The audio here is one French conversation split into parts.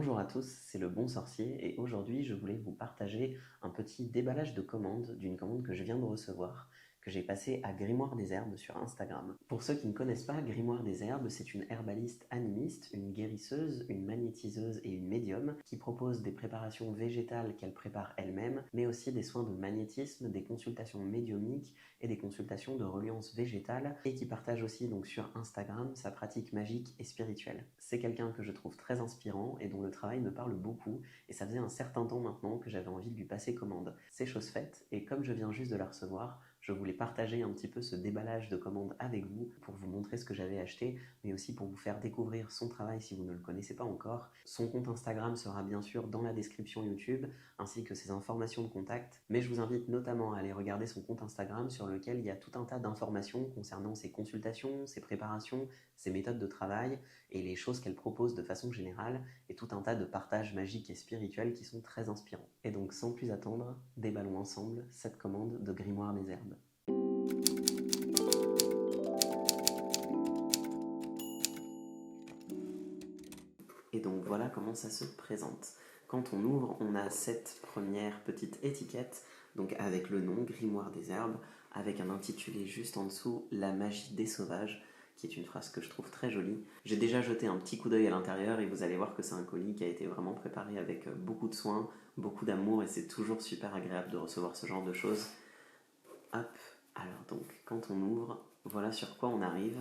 Bonjour à tous, c'est le Bon Sorcier et aujourd'hui je voulais vous partager un petit déballage de commande d'une commande que je viens de recevoir, que j'ai passée à Grimoire des Herbes sur Instagram. Pour ceux qui ne connaissent pas, Grimoire des Herbes, c'est une herbaliste animiste, une guérisseuse, une magnétiseuse et une médium qui propose des préparations végétales qu'elle prépare elle-même, mais aussi des soins de magnétisme, des consultations médiumniques et des consultations de reliance végétale et qui partage aussi donc sur Instagram sa pratique magique et spirituelle. C'est quelqu'un que je trouve très inspirant et dont le travail me parle beaucoup et ça faisait un certain temps maintenant que j'avais envie de lui passer commande. C'est chose faite et comme je viens juste de la recevoir, je voulais partager un petit peu ce déballage de commande avec vous pour vous montrer ce que j'avais acheté, mais aussi pour vous faire découvrir son travail si vous ne le connaissez pas encore. Son compte Instagram sera bien sûr dans la description YouTube, ainsi que ses informations de contact, mais je vous invite notamment à aller regarder son compte Instagram sur lequel il y a tout un tas d'informations concernant ses consultations, ses préparations, ses méthodes de travail et les choses qu'elle propose de façon générale, et tout un tas de partages magiques et spirituels qui sont très inspirants. Et donc sans plus attendre, déballons ensemble cette commande de Grimoire des Herbes. Et donc voilà comment ça se présente. Quand on ouvre, on a cette première petite étiquette, donc avec le nom Grimoire des Herbes, avec un intitulé juste en dessous, La magie des sauvages, qui est une phrase que je trouve très jolie. J'ai déjà jeté un petit coup d'œil à l'intérieur et vous allez voir que c'est un colis qui a été vraiment préparé avec beaucoup de soin, beaucoup d'amour et c'est toujours super agréable de recevoir ce genre de choses. Hop, alors donc quand on ouvre, voilà sur quoi on arrive.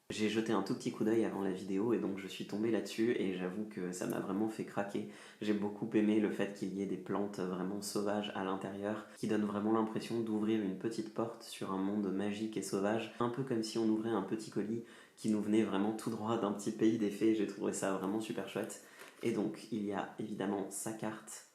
J'ai jeté un tout petit coup d'œil avant la vidéo et donc je suis tombé là-dessus et j'avoue que ça m'a vraiment fait craquer. J'ai beaucoup aimé le fait qu'il y ait des plantes vraiment sauvages à l'intérieur qui donnent vraiment l'impression d'ouvrir une petite porte sur un monde magique et sauvage, un peu comme si on ouvrait un petit colis qui nous venait vraiment tout droit d'un petit pays des fées. J'ai trouvé ça vraiment super chouette. Et donc il y a évidemment sa carte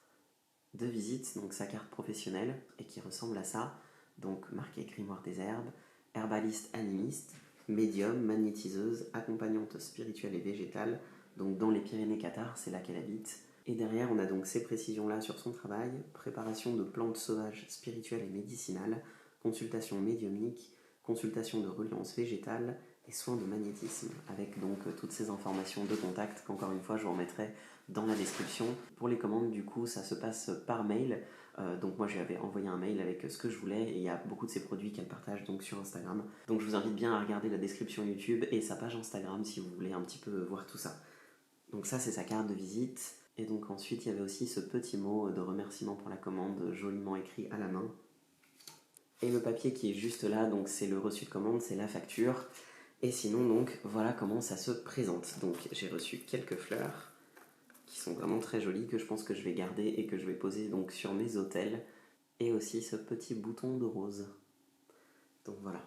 de visite, donc sa carte professionnelle et qui ressemble à ça, donc marqué Grimoire des Herbes, herbaliste animiste, médium, magnétiseuse, accompagnante spirituelle et végétale, donc dans les Pyrénées-Cathares, c'est là qu'elle habite. Et derrière, on a donc ces précisions-là sur son travail, préparation de plantes sauvages spirituelles et médicinales, consultation médiumnique, consultation de reliance végétale et soins de magnétisme, avec donc toutes ces informations de contact qu'encore une fois je vous remettrai dans la description. Pour les commandes, du coup, ça se passe par mail. Donc moi, j'avais envoyé un mail avec ce que je voulais et il y a beaucoup de ces produits qu'elle partage donc sur Instagram. Donc je vous invite bien à regarder la description YouTube et sa page Instagram si vous voulez un petit peu voir tout ça. Donc ça, c'est sa carte de visite. Et donc ensuite, il y avait aussi ce petit mot de remerciement pour la commande, joliment écrit à la main. Et le papier qui est juste là, donc c'est le reçu de commande, c'est la facture. Et sinon, donc, voilà comment ça se présente. Donc j'ai reçu quelques fleurs qui sont vraiment très jolies, que je pense que je vais garder et que je vais poser donc sur mes autels. Et aussi ce petit bouton de rose. Donc voilà.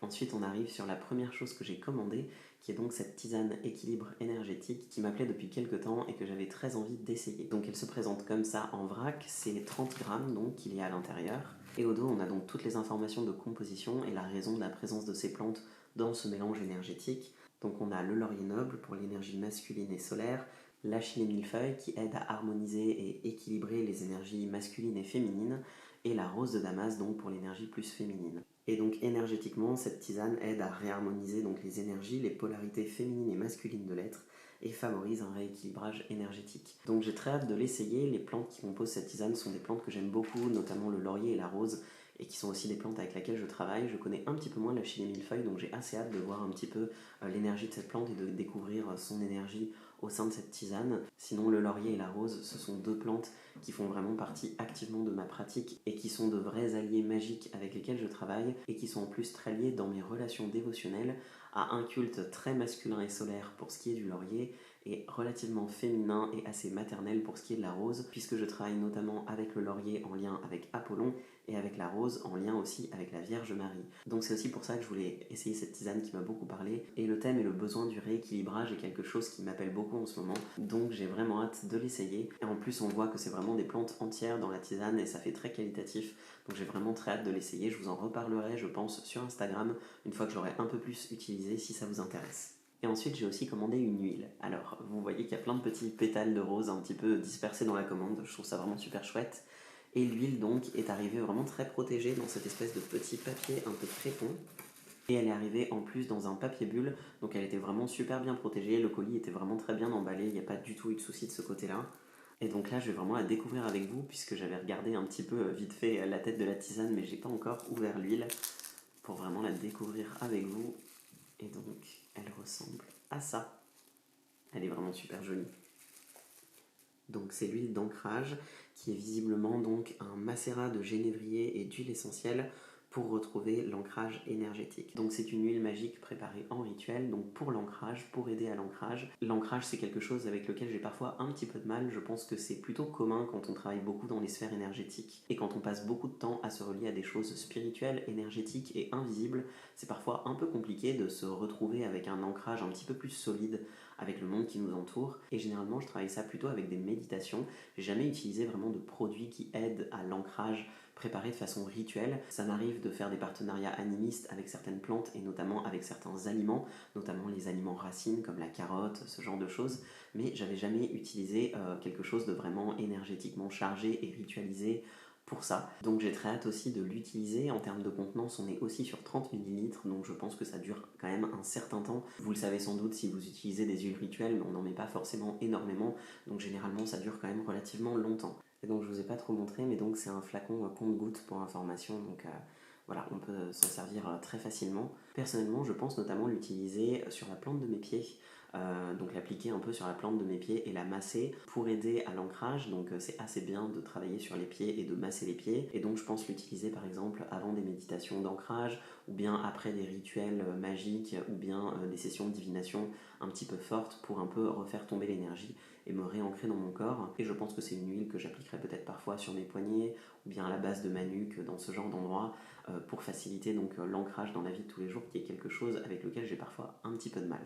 Ensuite, on arrive sur la première chose que j'ai commandée, qui est donc cette tisane équilibre énergétique qui m'appelait depuis quelques temps et que j'avais très envie d'essayer. Donc elle se présente comme ça en vrac, c'est 30 grammes donc qu'il y a à l'intérieur. Et au dos, on a donc toutes les informations de composition et la raison de la présence de ces plantes dans ce mélange énergétique. Donc on a le laurier noble pour l'énergie masculine et solaire, la Chine millefeuille qui aide à harmoniser et équilibrer les énergies masculines et féminines, et la rose de Damas donc pour l'énergie plus féminine. Et donc énergétiquement, cette tisane aide à réharmoniser donc les énergies, les polarités féminines et masculines de l'être et favorise un rééquilibrage énergétique. Donc j'ai très hâte de l'essayer. Les plantes qui composent cette tisane sont des plantes que j'aime beaucoup, notamment le laurier et la rose, et qui sont aussi des plantes avec lesquelles je travaille. Je connais un petit peu moins la Chine millefeuille, donc j'ai assez hâte de voir un petit peu l'énergie de cette plante et de découvrir son énergie au sein de cette tisane. Sinon, le laurier et la rose, ce sont deux plantes qui font vraiment partie activement de ma pratique et qui sont de vrais alliés magiques avec lesquels je travaille et qui sont en plus très liés dans mes relations dévotionnelles à un culte très masculin et solaire pour ce qui est du laurier et relativement féminin et assez maternel pour ce qui est de la rose, puisque je travaille notamment avec le laurier en lien avec Apollon et avec la rose en lien aussi avec la Vierge Marie. Donc c'est aussi pour ça que je voulais essayer cette tisane qui m'a beaucoup parlé, et le thème et le besoin du rééquilibrage est quelque chose qui m'appelle beaucoup en ce moment, donc j'ai vraiment hâte de l'essayer. Et en plus on voit que c'est vraiment des plantes entières dans la tisane et ça fait très qualitatif, donc j'ai vraiment très hâte de l'essayer. Je vous en reparlerai je pense sur Instagram une fois que je l'aurai un peu plus utilisé si ça vous intéresse. Et ensuite, j'ai aussi commandé une huile. Alors, vous voyez qu'il y a plein de petits pétales de rose un petit peu dispersés dans la commande. Je trouve ça vraiment super chouette. Et l'huile, donc, est arrivée vraiment très protégée dans cette espèce de petit papier un peu crépon. Et elle est arrivée en plus dans un papier bulle, donc elle était vraiment super bien protégée, le colis était vraiment très bien emballé, il n'y a pas du tout eu de souci de ce côté-là. Et donc là, je vais vraiment la découvrir avec vous, puisque j'avais regardé un petit peu vite fait la tête de la tisane, mais j'ai pas encore ouvert l'huile pour vraiment la découvrir avec vous. Et donc, elle ressemble à ça. Elle est vraiment super jolie. Donc c'est l'huile d'ancrage qui est visiblement donc un macérat de genévrier et d'huile essentielle pour retrouver l'ancrage énergétique. Donc c'est une huile magique préparée en rituel, donc pour l'ancrage, pour aider à l'ancrage. L'ancrage c'est quelque chose avec lequel j'ai parfois un petit peu de mal, je pense que c'est plutôt commun quand on travaille beaucoup dans les sphères énergétiques et quand on passe beaucoup de temps à se relier à des choses spirituelles, énergétiques et invisibles, c'est parfois un peu compliqué de se retrouver avec un ancrage un petit peu plus solide avec le monde qui nous entoure. Et généralement, je travaille ça plutôt avec des méditations. J'ai jamais utilisé vraiment de produits qui aident à l'ancrage préparé de façon rituelle. Ça m'arrive de faire des partenariats animistes avec certaines plantes et notamment avec certains aliments, notamment les aliments racines comme la carotte, ce genre de choses, mais j'avais jamais utilisé quelque chose de vraiment énergétiquement chargé et ritualisé pour ça. Donc j'ai très hâte aussi de l'utiliser. En termes de contenance, on est aussi sur 30 ml, donc je pense que ça dure quand même un certain temps. Vous le savez sans doute si vous utilisez des huiles rituelles, mais on n'en met pas forcément énormément, donc généralement ça dure quand même relativement longtemps. Et donc je vous ai pas trop montré, mais donc c'est un flacon compte-gouttes pour information, donc voilà, on peut s'en servir très facilement. Personnellement, je pense notamment l'utiliser sur la plante de mes pieds. Donc l'appliquer un peu sur la plante de mes pieds et la masser pour aider à l'ancrage. Donc c'est assez bien de travailler sur les pieds et de masser les pieds. Et donc je pense l'utiliser par exemple avant des méditations d'ancrage ou bien après des rituels magiques ou bien des sessions de divination un petit peu fortes pour un peu refaire tomber l'énergie et me réancrer dans mon corps. Et je pense que c'est une huile que j'appliquerai peut-être parfois sur mes poignets ou bien à la base de ma nuque dans ce genre d'endroit pour faciliter donc l'ancrage dans la vie de tous les jours qui est quelque chose avec lequel j'ai parfois un petit peu de mal.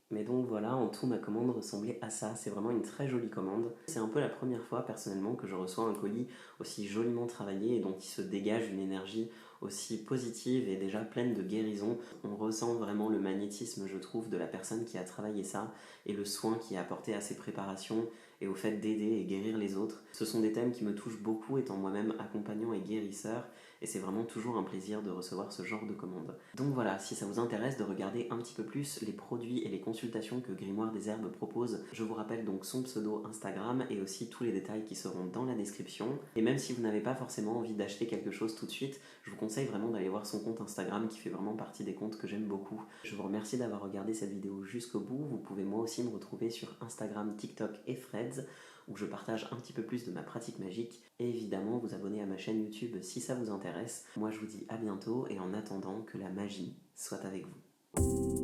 Mais donc voilà, en tout, ma commande ressemblait à ça. C'est vraiment une très jolie commande. C'est un peu la première fois, personnellement, que je reçois un colis aussi joliment travaillé et dont il se dégage une énergie aussi positive et déjà pleine de guérison. On ressent vraiment le magnétisme, je trouve, de la personne qui a travaillé ça et le soin qui est apporté à ses préparations et au fait d'aider et guérir les autres. Ce sont des thèmes qui me touchent beaucoup étant moi-même accompagnant et guérisseur et c'est vraiment toujours un plaisir de recevoir ce genre de commande. Donc voilà, si ça vous intéresse de regarder un petit peu plus les produits et les consultations que Grimoire des Herbes propose, je vous rappelle donc son pseudo Instagram et aussi tous les détails qui seront dans la description. Et même si vous n'avez pas forcément envie d'acheter quelque chose tout de suite, je vous conseille vraiment d'aller voir son compte Instagram qui fait vraiment partie des comptes que j'aime beaucoup. Je vous remercie d'avoir regardé cette vidéo jusqu'au bout. Vous pouvez moi aussi me retrouver sur Instagram, TikTok et Threads où je partage un petit peu plus de ma pratique magique et évidemment vous abonner à ma chaîne YouTube si ça vous intéresse. Moi je vous dis à bientôt et en attendant que la magie soit avec vous.